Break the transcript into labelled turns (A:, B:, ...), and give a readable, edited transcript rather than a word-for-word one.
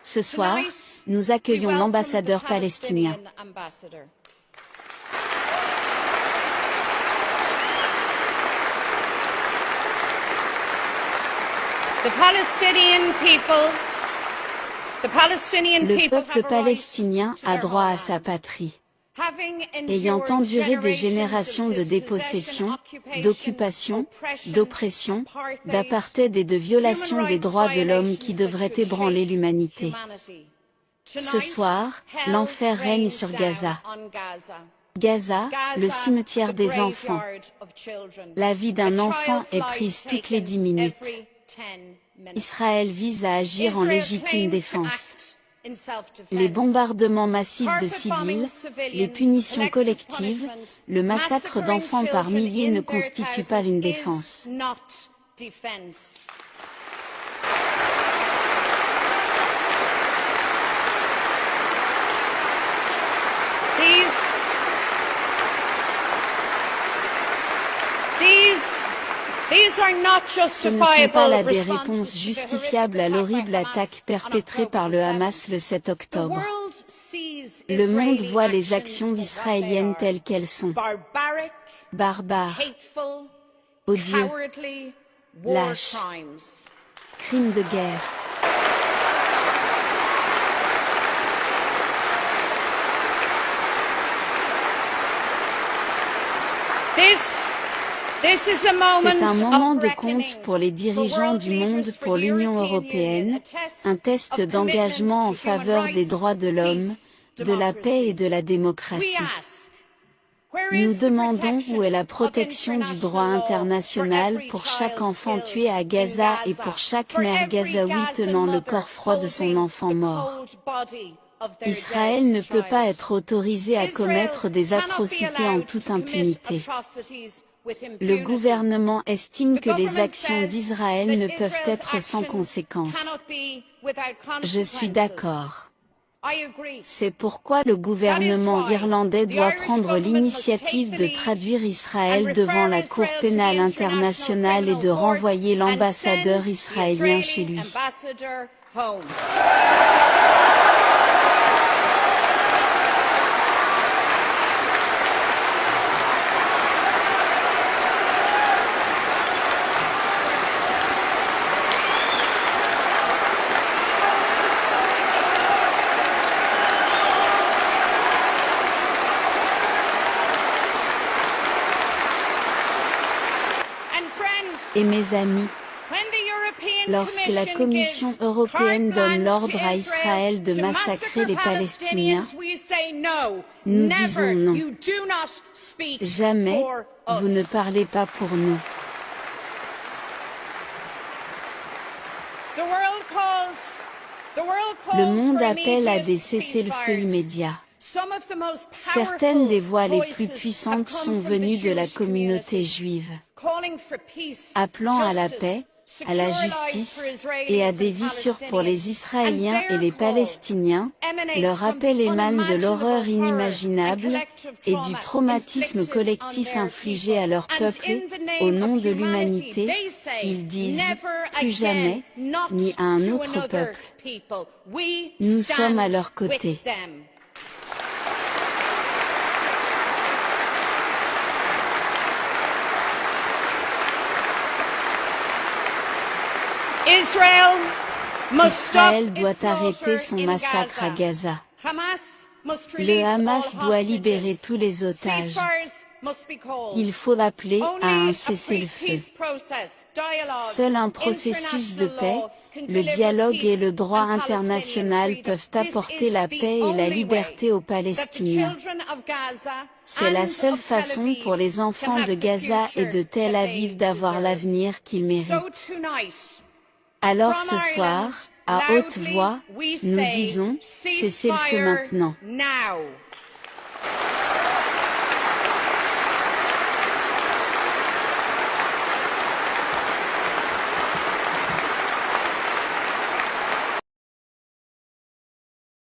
A: Ce soir, nous accueillons l'ambassadeur palestinien.
B: Le
A: peuple palestinien a droit à sa patrie. Ayant enduré des générations de dépossession, d'occupation, d'oppression, d'apartheid et de violation des droits de l'homme qui devraient ébranler l'humanité. Ce soir, l'enfer règne sur Gaza. Gaza, le cimetière des enfants. La vie d'un enfant est prise toutes les 10 minutes. Israël vise à agir en légitime défense. Les bombardements massifs de civils, les punitions collectives, le massacre d'enfants par milliers ne constituent pas une défense. Ce ne sont pas là des réponses justifiables à l'horrible attaque perpétrée par le Hamas le 7 octobre. Le monde voit les actions d'Israéliennes telles qu'elles sont. Barbares, odieux, lâches, crimes de guerre. C'est un moment de compte pour les dirigeants du monde, pour l'Union européenne, un test d'engagement en faveur des droits de l'homme, de la paix et de la démocratie. Nous demandons où est la protection du droit international pour chaque enfant tué à Gaza et pour chaque mère gazaoui tenant le corps froid de son enfant mort. Israël ne peut pas être autorisé à commettre des atrocités en toute impunité. Le gouvernement estime que les actions d'Israël ne peuvent être sans conséquences. Je suis d'accord. C'est pourquoi le gouvernement irlandais doit prendre l'initiative de traduire Israël devant la Cour pénale internationale et de renvoyer l'ambassadeur israélien chez lui. Et mes amis, lorsque la Commission européenne donne l'ordre à Israël de massacrer les Palestiniens, nous disons non. Jamais, vous ne parlez pas pour nous. Le monde appelle à des cessez-le-feu immédiats. Certaines des voix les plus puissantes sont venues de la communauté juive, appelant à la paix, à la justice, et à des vies sûres pour les Israéliens et les Palestiniens. Leur appel émane de l'horreur inimaginable et du traumatisme collectif infligé à leur peuple. Au nom de l'humanité, ils disent « plus jamais, ni à un autre peuple ». Nous sommes à leur côté. Israël doit arrêter son massacre à Gaza. Le Hamas doit libérer tous les otages. Il faut appeler à un cessez-le-feu. Seul un processus de paix, le dialogue et le droit international peuvent apporter la paix et la liberté aux Palestiniens. C'est la seule façon pour les enfants de Gaza et de Tel Aviv d'avoir l'avenir qu'ils méritent. Alors ce soir, à haute voix, nous disons, cessez le feu maintenant.